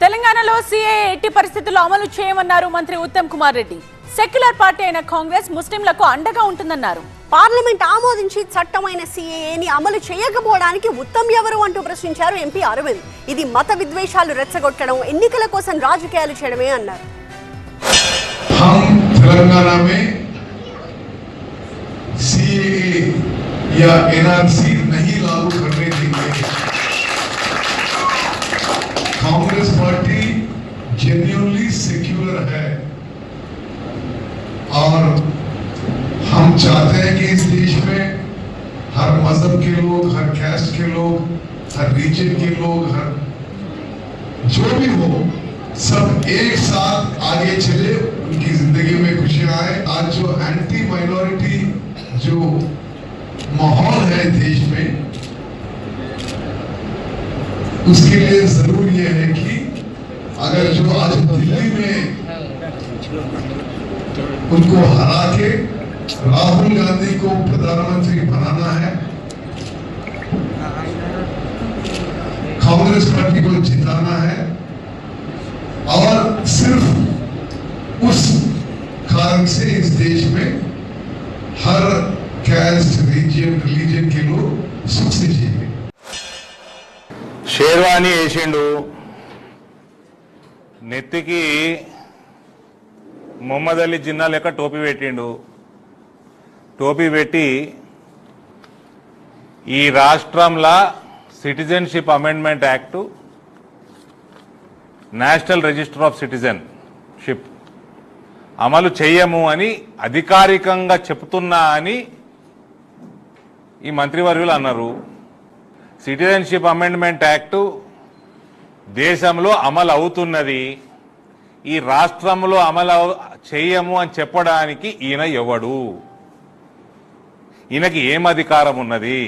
తెలంగాణలో సీఏఏ ఎట్టి పరిస్థితుల్లో అమలు చేయమన్నారు మంత్రి ఉత్తమ్ కుమార్ రెడ్డి. సెక్యులర్ పార్టీ అయిన కాంగ్రెస్ ముస్లింలకు అండగా ఉంటుందన్నారు. పార్లమెంట్ ఆమోదించి చట్టమైన సీఏఏని అమలు చేయకపోవడానికి ఉత్తమ్ ఎవరు అంటూ ప్రశ్నించారు ఎంపీ అరవింద్. ఇది మత విద్వేషాలు రెచ్చగొట్టడం, ఎన్నికల కోసం రాజకీయాలు చేయడమే అన్నారు. తెలంగాణ में सीएए या एनआरसी नहीं लागू करने देंगे। कांग्रेस पार्टी जेन्युइनली सेक्युलर है और हम चाहते हैं कि इस देश में हर मजहब के लोग, हर कैस्ट के लोग, हर रीजन के लोग, हर जो भी हो, सब एक साथ आगे चले, उनकी जिंदगी में खुशियां आए। आज जो एंटी माइनॉरिटी जो माहौल है देश में, उसके लिए जरूर ये है कि अगर जो आज दिल्ली में उनको हरा के राहुल गांधी को प्रधानमंत्री बनाना है, कांग्रेस पार्टी को जिताना है, और सिर्फ उस कारण से इस देश में हर कैस्ट, रीजन, रिलीजन के लोग सुख से जिएंगे। शेरवानी వేసిండు, నెత్తికి మొహమ్మద్ అలీ జిన్నా లెక్క టోపీ పెట్టిండు. టోపీ పెట్టి ఈ రాష్ట్రంలో citizenship amendment act, national register of citizenship అమలు చేయము అని అధికారికంగా చెప్తున్నా అని ఈ మంత్రివర్యులు అన్నారు. సిటిజన్షిప్ అమెండ్మెంట్ యాక్ట్ దేశంలో అమలు అవుతున్నది, ఈ రాష్ట్రంలో అమలు చేయము అని చెప్పడానికి ఈయన ఎవడు? ఈయనకి ఏం అధికారం ఉన్నది?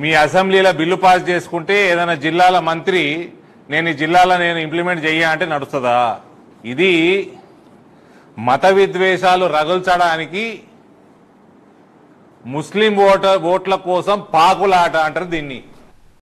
మీ అసెంబ్లీలో బిల్లు పాస్ చేసుకుంటే ఏదైనా జిల్లాల మంత్రి నేను ఈ జిల్లాలో నేను ఇంప్లిమెంట్ చెయ్య అంటే నడుస్తుందా? ఇది మత విద్వేషాలు రగుల్చడానికి, ముస్లిం ఓట్ల కోసం పాకులాట అంటారు దీన్ని.